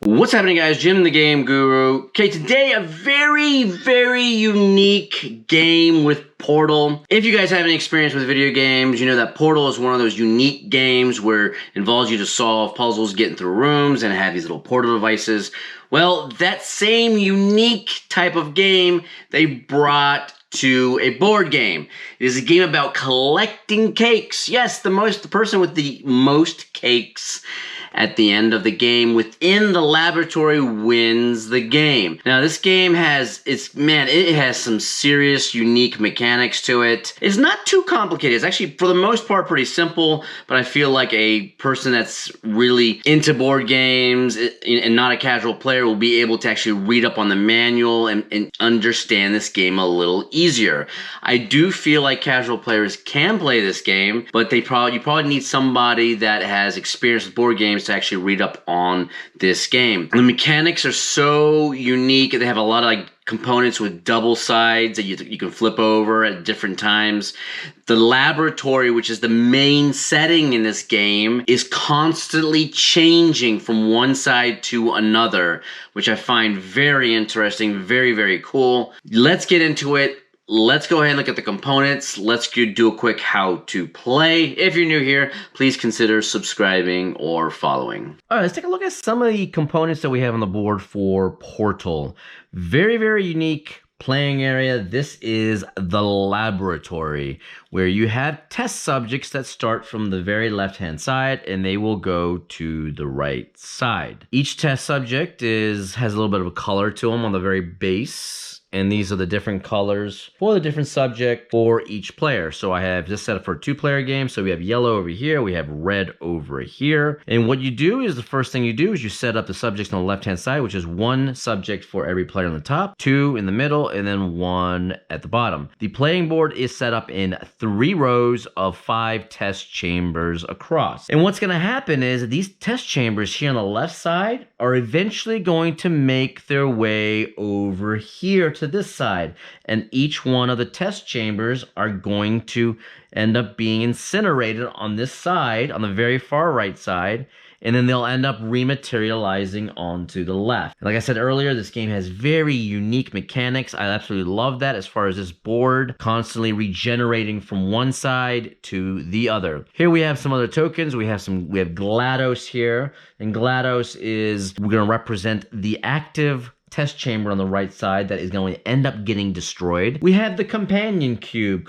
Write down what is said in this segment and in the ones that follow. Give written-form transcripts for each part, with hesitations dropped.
What's happening, guys? Jim the Game Guru. Okay, today a very unique game with Portal. If you guys have any experience with video games, you know that Portal is one of those unique games where it involves you to solve puzzles, getting through rooms, and have these little portal devices. Well, that same unique type of game they brought to a board game. It is a game about collecting cakes. Yes, the person with the most cakes at the end of the game within the laboratory wins the game. Now this game it has some serious unique mechanics to it. It's not too complicated. It's actually for the most part pretty simple, but I feel like a person that's really into board games and not a casual player will be able to actually read up on the manual and understand this game a little easier. I do feel like casual players can play this game, but you probably need somebody that has experience with board games to actually read up on this game. The mechanics are so unique. They have a lot of components with double sides that you can flip over at different times. The laboratory, which is the main setting in this game, is constantly changing from one side to another, which I find very interesting, very cool. Let's get into it. Let's go ahead and look at the components. Let's do a quick how to play. If you're new here, please consider subscribing or following. All right, let's take a look at some of the components that we have on the board for Portal. Very unique playing area. This is the laboratory, where you have test subjects that start from the very left-hand side and they will go to the right side. Each test subject has a little bit of a color to them on the very base. And these are the different colors for the different subject for each player. So I have this set up for a 2-player game. So we have yellow over here, we have red over here. And what you do is the first thing you do is you set up the subjects on the left-hand side, which is 1 subject for every player on the top, 2 in the middle, and then 1 at the bottom. The playing board is set up in 3 rows of 5 test chambers across. And what's going to happen is these test chambers here on the left side are eventually going to make their way over here to this side, and each one of the test chambers are going to end up being incinerated on this side, on the very far right side, and then they'll end up rematerializing onto the left. Like I said earlier, this game has very unique mechanics. I absolutely love that as far as this board constantly regenerating from one side to the other. Here we have some other tokens. We have GLaDOS here, and GLaDOS we're going to represent the active test chamber on the right side that is going to end up getting destroyed. We have the companion cube.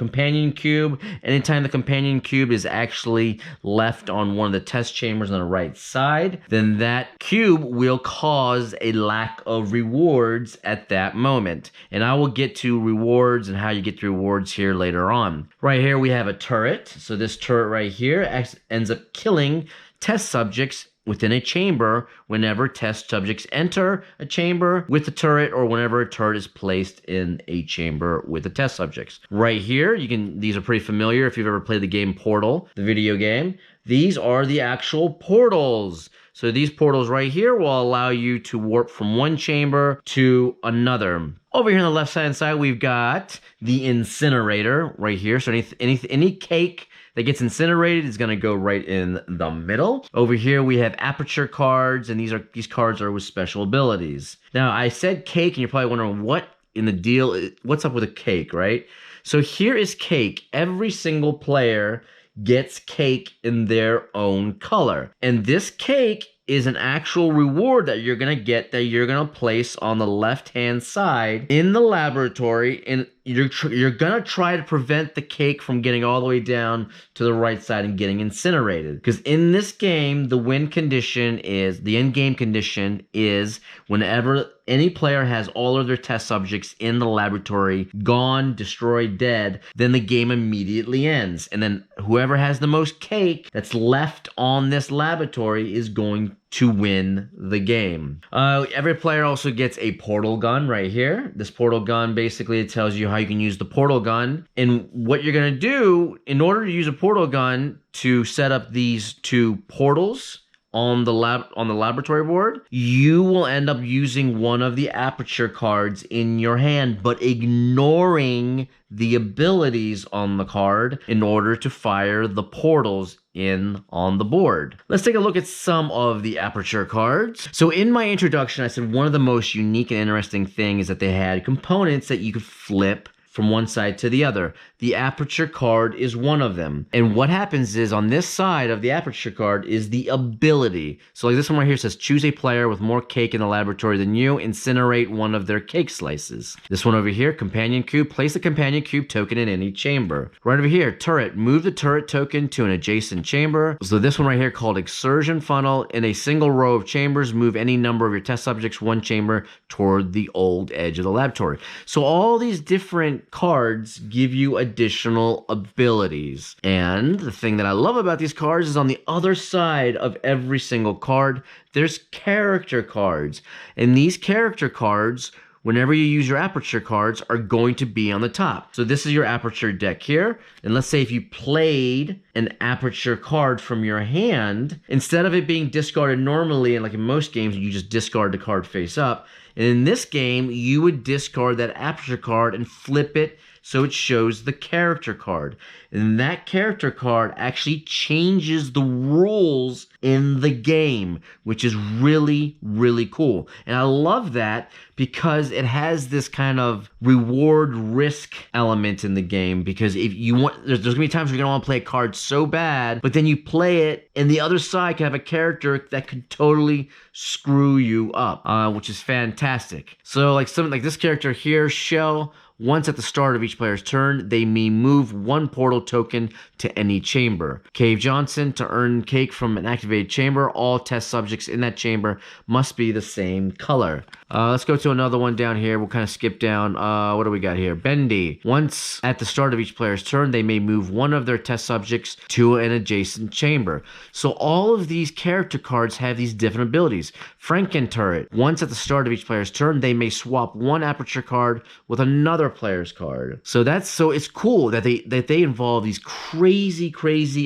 Anytime the companion cube is actually left on one of the test chambers on the right side, then that cube will cause a lack of rewards at that moment. And I will get to rewards and how you get to rewards here later on. Right here we have a turret. So this turret right here ends up killing test subjects within a chamber whenever test subjects enter a chamber with the turret, or whenever a turret is placed in a chamber with the test subjects. Right here, these are pretty familiar if you've ever played the game Portal, the video game. These are the actual portals. So these portals right here will allow you to warp from one chamber to another. Over here on the left hand side, we've got the incinerator right here. So any cake that gets incinerated is going to go right in the middle. Over here we have Aperture Cards, and these cards are with special abilities. Now I said cake, and you're probably wondering what's up with a cake, right? So here is cake. Every single player gets cake in their own color, and this cake is an actual reward that you're going to get, that you're going to place on the left-hand side in the laboratory, and you're going to try to prevent the cake from getting all the way down to the right side and getting incinerated. Because in this game, the end game condition is whenever any player has all of their test subjects in the laboratory gone, destroyed, dead, then the game immediately ends. And then whoever has the most cake that's left on this laboratory is going to win the game. Every player also gets a portal gun right here. This portal gun basically tells you how you can use the portal gun, and what you're going to do in order to use a portal gun to set up these 2 portals on the laboratory board, you will end up using one of the aperture cards in your hand, but ignoring the abilities on the card in order to fire the portals in on the board. Let's take a look at some of the aperture cards. So in my introduction, I said one of the most unique and interesting things is that they had components that you could flip from one side to the other. The Aperture Card is one of them. And what happens is on this side of the Aperture Card is the ability. So like this one right here says, choose a player with more cake in the laboratory than you, incinerate one of their cake slices. This one over here, Companion Cube, place the Companion Cube token in any chamber. Right over here, Turret, move the turret token to an adjacent chamber. So this one right here called Exertion Funnel, in a single row of chambers, move any number of your test subjects one chamber toward the old edge of the laboratory. So all these different cards give you additional abilities. And the thing that I love about these cards is on the other side of every single card, there's character cards. And these character cards, whenever you use your aperture cards, are going to be on the top. So this is your aperture deck here. And let's say if you played an aperture card from your hand, instead of it being discarded normally, and like in most games, you just discard the card face up. And in this game, you would discard that aperture card and flip it so it shows the character card. And that character card actually changes the rules in the game, which is really, really cool. And I love that because it has this kind of reward risk element in the game, because if you want, there's gonna be times where you're gonna want to play a card so bad, but then you play it and the other side can have a character that could totally screw you up, which is fantastic. So like something like this character here, Shell, once at the start of each player's turn, they may move one portal token to any chamber. Cave Johnson, to earn cake from an activated chamber, all test subjects in that chamber must be the same color. Let's go to another one down here. We'll kind of skip down. What do we got here? Bendy. Once at the start of each player's turn, they may move one of their test subjects to an adjacent chamber. So all of these character cards have these different abilities. Franken Turret. Once at the start of each player's turn, they may swap one aperture card with another player's card. So it's cool that they involve these crazy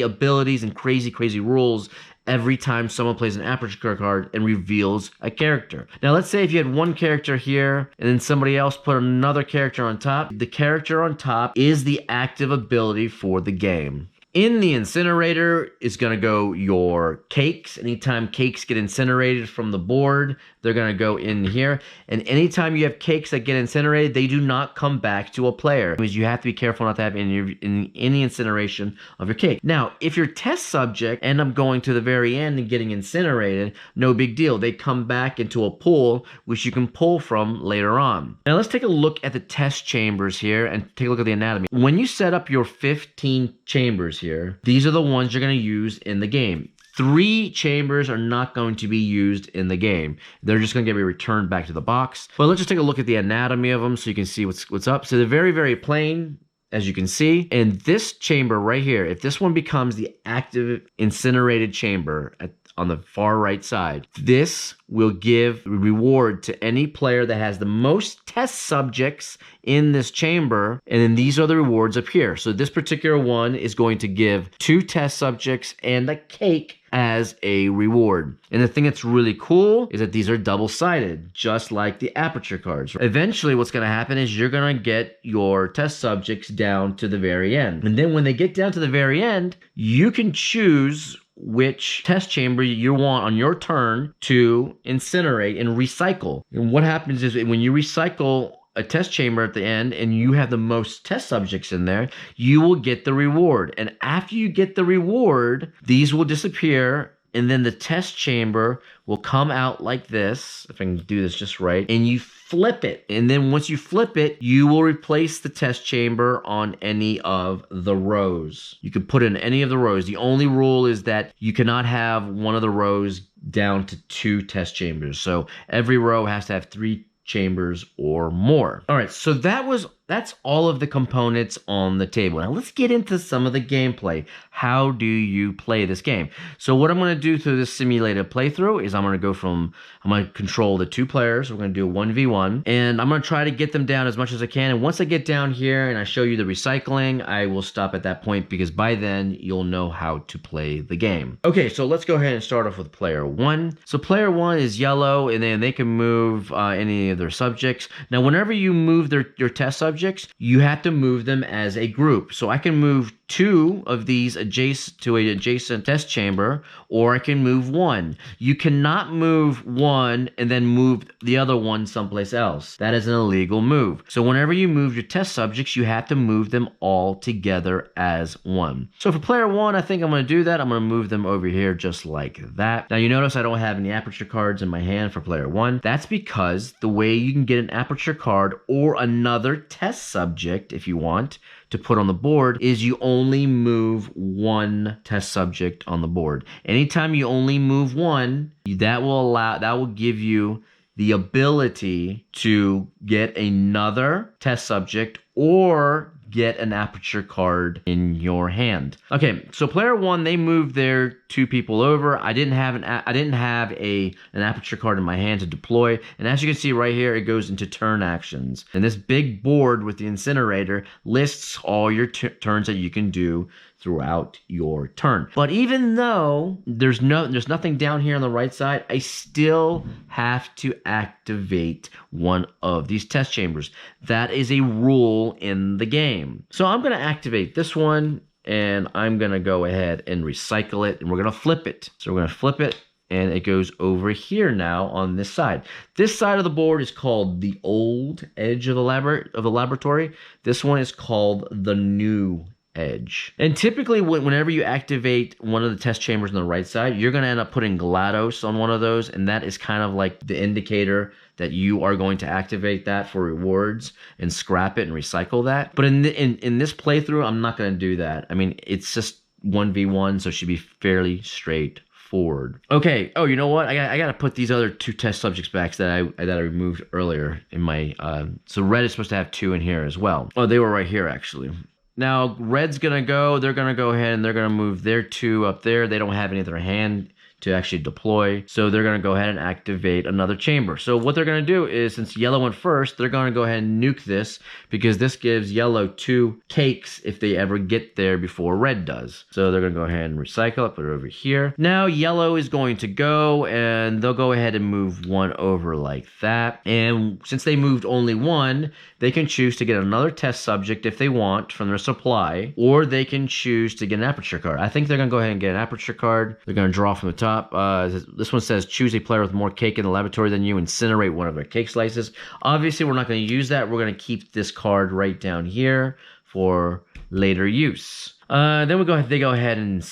abilities and crazy rules every time someone plays an aperture card and reveals a character. Now let's say if you had one character here and then somebody else put another character on top, the character on top is the active ability for the game. In the incinerator is going to go your cakes. Anytime cakes get incinerated from the board, they're going to go in here. And anytime you have cakes that get incinerated, they do not come back to a player, because you have to be careful not to have any incineration of your cake. Now, if your test subject end up going to the very end and getting incinerated, no big deal. They come back into a pool, which you can pull from later on. Now, let's take a look at the test chambers here and take a look at the anatomy. When you set up your 15 chambers here, these are the ones you're going to use in the game. 3 chambers are not going to be used in the game. They're just going to get returned back to the box. But let's just take a look at the anatomy of them so you can see what's up. So they're very plain, as you can see. And this chamber right here, if this one becomes the active incinerated chamber on the far right side, this will give reward to any player that has the most test subjects in this chamber, and then these are the rewards up here. So this particular one is going to give 2 test subjects and a cake as a reward. And the thing that's really cool is that these are double-sided, just like the aperture cards. Eventually what's going to happen is you're going to get your test subjects down to the very end. And then when they get down to the very end, you can choose which test chamber you want on your turn to incinerate and recycle. And what happens is when you recycle a test chamber at the end and you have the most test subjects in there, you will get the reward. And after you get the reward, these will disappear, and then the test chamber will come out like this, if I can do this just right, and you flip it. And then once you flip it, you will replace the test chamber on any of the rows. You can put in any of the rows. The only rule is that you cannot have one of the rows down to 2 test chambers. So every row has to have 3 chambers or more. All right, so that was that's all of the components on the table. Now let's get into some of the gameplay. How do you play this game? So what I'm going to do through this simulated playthrough is I'm going to control the 2 players. We're going to do a 1v1, and I'm going to try to get them down as much as I can. And once I get down here and I show you the recycling, I will stop at that point, because by then you'll know how to play the game. Okay, so let's go ahead and start off with player 1. So player 1 is yellow, and then they can move any of their subjects. Now whenever you move your test subjects, you have to move them as a group. So I can move 2 of these adjacent to an adjacent test chamber, or I can move 1. You cannot move 1 and then move the other one someplace else. That is an illegal move. So whenever you move your test subjects, you have to move them all together as one. So for player 1, I think I'm going to do that. I'm going to move them over here just like that. Now you notice I don't have any aperture cards in my hand for player 1. That's because the way you can get an aperture card or another test subject, if you want, to put on the board is you only move 1 test subject on the board. Anytime you only move 1, that will give you the ability to get another test subject or get an aperture card in your hand. Okay, so player 1, they moved their 2 people over. I didn't have an aperture card in my hand to deploy, and as you can see right here, it goes into turn actions. And this big board with the incinerator lists all your turns that you can do throughout your turn. But even though there's nothing down here on the right side, I still have to activate one of these test chambers. That is a rule in the game. So I'm going to activate this one, and I'm going to go ahead and recycle it, and we're going to flip it. So we're going to flip it, and it goes over here now on this side. This side of the board is called the old edge of the laboratory. This one is called the new edge. And typically whenever you activate one of the test chambers on the right side, you're going to end up putting GLaDOS on one of those, and that is kind of like the indicator that you are going to activate that for rewards and scrap it and recycle that. But in this playthrough, I'm not going to do that. I mean, it's just 1v1, so it should be fairly straightforward. Okay. Oh, you know what? I got to put these other 2 test subjects back that I removed earlier in my. So red is supposed to have 2 in here as well. Oh, they were right here actually. Now, red's going to go, they're going to go ahead and they're going to move their 2 up there. They don't have any of their hand to actually deploy, so they're going to go ahead and activate another chamber. So what they're going to do is, since yellow went first, they're going to go ahead and nuke this, because this gives yellow 2 cakes if they ever get there before red does. So they're going to go ahead and recycle it, put it over here. Now yellow is going to go, and they'll go ahead and move 1 over like that. And since they moved only 1, they can choose to get another test subject if they want from their supply, or they can choose to get an aperture card. I think they're going to go ahead and get an aperture card. They're going to draw from the top. This one says, choose a player with more cake in the laboratory than you, incinerate one of their cake slices. Obviously, we're not going to use that. We're going to keep this card right down here for later use. Then they go ahead and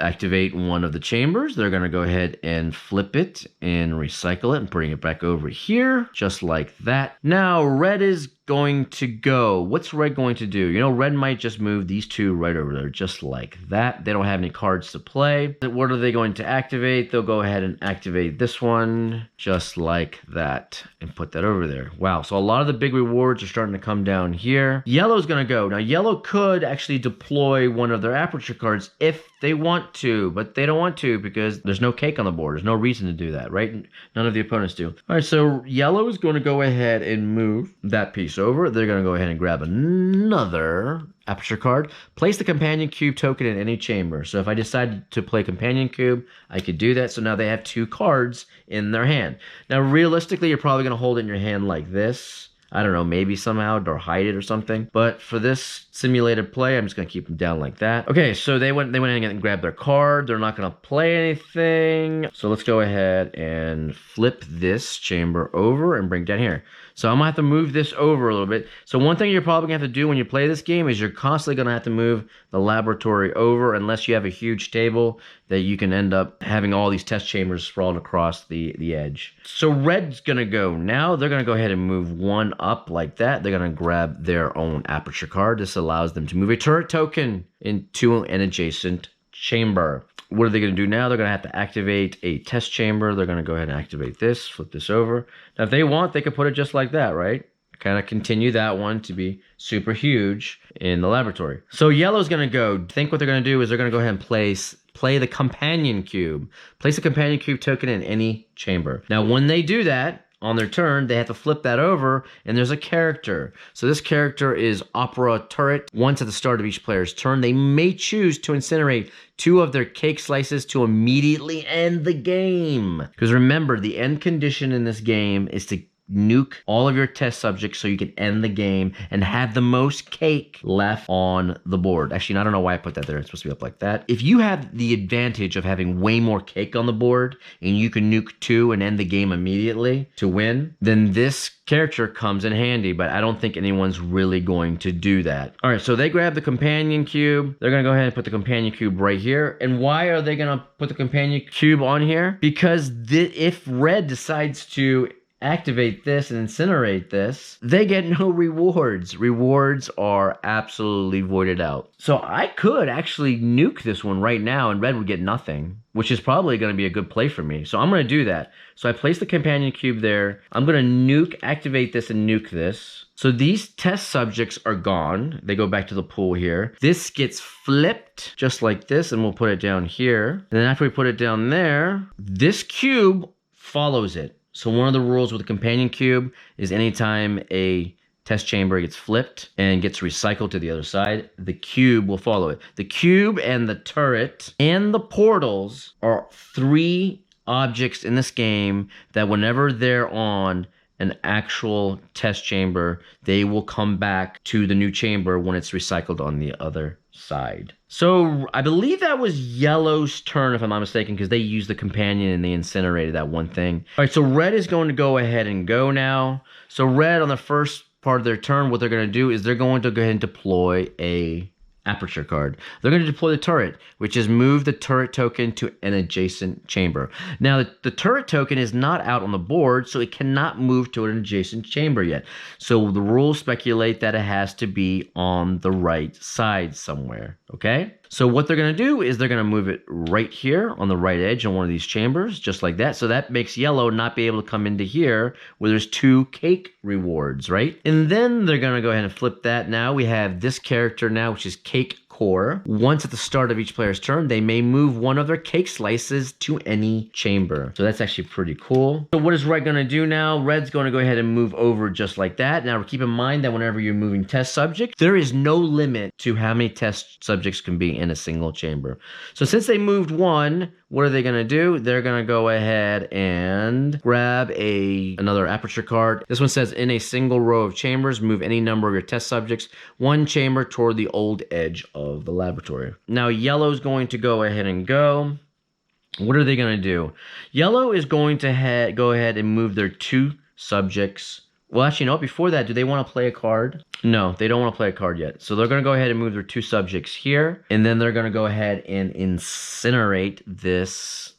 activate one of the chambers. They're going to go ahead and flip it and recycle it and bring it back over here, just like that. Now, red is going to go. What's red going to do? You know, red might just move these 2 right over there, just like that. They don't have any cards to play. What are they going to activate? They'll go ahead and activate this one, just like that, and put that over there. Wow, so a lot of the big rewards are starting to come down here. Yellow's going to go. Now, yellow could actually deploy one of their aperture cards if they want to, but they don't want to because there's no cake on the board. There's no reason to do that, right? None of the opponents do. All right, so yellow is going to go ahead and move that piece over. They're going to go ahead and grab another aperture card. Place the companion cube token in any chamber. So if I decide to play companion cube, I could do that. So now they have 2 cards in their hand. Now, realistically, you're probably going to hold it in your hand like this. I don't know, maybe somehow, or hide it or something. But for this simulated play, I'm just going to keep them down like that. Okay, so they went in and grabbed their card. They're not going to play anything. So let's go ahead and flip this chamber over and bring it down here. So I'm going to have to move this over a little bit. So one thing you're probably going to have to do when you play this game is you're constantly going to have to move the laboratory over, unless you have a huge table that you can end up having all these test chambers sprawled across the edge. So red's going to go. Now they're going to go ahead and move 1 up like that. They're going to grab their own aperture card. This allows them to move a turret token into an adjacent chamber. What are they going to do now? They're going to have to activate a test chamber. They're going to go ahead and activate this, flip this over. Now, if they want, they could put it just like that, right? kind of continue that one to be super huge in the laboratory. So yellow's gonna go. I think what they're gonna do is they're gonna go ahead and play the companion cube. Place the companion cube token in any chamber. Now when they do that, on their turn, they have to flip that over, and there's a character. So this character is Opera Turret. Once at the start of each player's turn, they may choose to incinerate 2 of their cake slices to immediately end the game. Because remember, the end condition in this game is to nuke all of your test subjects so you can end the game and have the most cake left on the board. Actually, I don't know why I put that there. It's supposed to be up like that. If you have the advantage of having way more cake on the board and you can nuke 2 and end the game immediately to win, then this character comes in handy, but I don't think anyone's really going to do that. All right, so they grab the companion cube. They're gonna go ahead and put the companion cube right here. And why are they gonna put the companion cube on here? Because if red decides to activate this and incinerate this, they get no rewards. Rewards are absolutely voided out. So I could actually nuke this one right now and red would get nothing, which is probably going to be a good play for me. So I'm going to do that. So I place the companion cube there. I'm going to nuke, activate this and nuke this. So these test subjects are gone. They go back to the pool here. This gets flipped just like this, and we'll put it down here. And then after we put it down there, this cube follows it. So one of the rules with the companion cube is anytime a test chamber gets flipped and gets recycled to the other side, the cube will follow it. The cube and the turret and the portals are 3 objects in this game that whenever they're on an actual test chamber, they will come back to the new chamber when it's recycled on the other side. So I believe that was yellow's turn, if I'm not mistaken, because they used the companion and they incinerated that one thing. All right, so red is going to go ahead and go now. So red on the first part of their turn, what they're going to do is they're going to go ahead and deploy a Aperture card. They're going to deploy the turret, which is move the turret token to an adjacent chamber. Now, the turret token is not out on the board, so it cannot move to an adjacent chamber yet. So the rules speculate that it has to be on the right side somewhere, okay? So what they're going to do is they're going to move it right here on the right edge on one of these chambers, just like that. So that makes yellow not be able to come into here where there's 2 cake rewards, right? And then they're going to go ahead and flip that. Now we have this character now, which is Cake Core. Once at the start of each player's turn, they may move one of their cake slices to any chamber. So that's actually pretty cool. So what is red going to do now? Red's going to go ahead and move over just like that. Now keep in mind that whenever you're moving test subjects, there is no limit to how many test subjects can be in a single chamber. So since they moved 1, what are they going to do? They're going to go ahead and grab another Aperture card. This one says, in a single row of chambers, move any number of your test subjects 1 chamber toward the old edge of the laboratory. Now yellow's going to go ahead and go. What are they going to do? Yellow is going to go ahead and move their 2 subjects. Well, actually, no, before that, do they want to play a card? No, they don't want to play a card yet. So they're going to go ahead and move their 2 subjects here. And then they're going to go ahead and incinerate this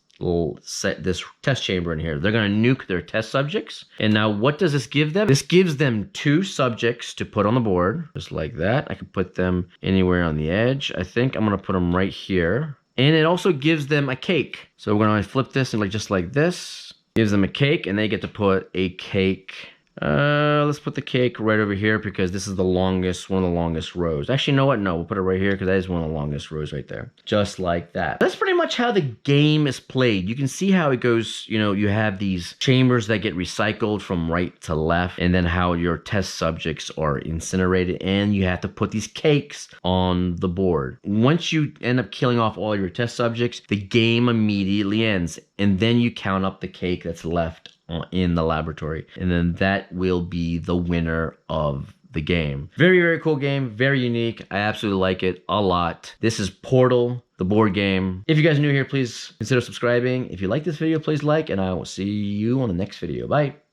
test chamber in here. They're going to nuke their test subjects. And now what does this give them? This gives them 2 subjects to put on the board, just like that. I can put them anywhere on the edge. I think I'm going to put them right here. And it also gives them a cake. So we're going to flip this and just like this. Gives them a cake, and they get to put a cake. Let's put the cake right over here because this is one of the longest rows. Actually, you know what? No, we'll put it right here because that is one of the longest rows right there. Just like that. That's pretty much how the game is played. You can see how it goes, you have these chambers that get recycled from right to left, and then how your test subjects are incinerated, and you have to put these cakes on the board. Once you end up killing off all your test subjects, the game immediately ends, and then you count up the cake that's left in the laboratory, and then that will be the winner of the game. Very, very cool game. Very unique. I absolutely like it a lot. This is Portal, the board game. If you guys are new here, please consider subscribing. If you like this video, please like, and I will see you on the next video. Bye.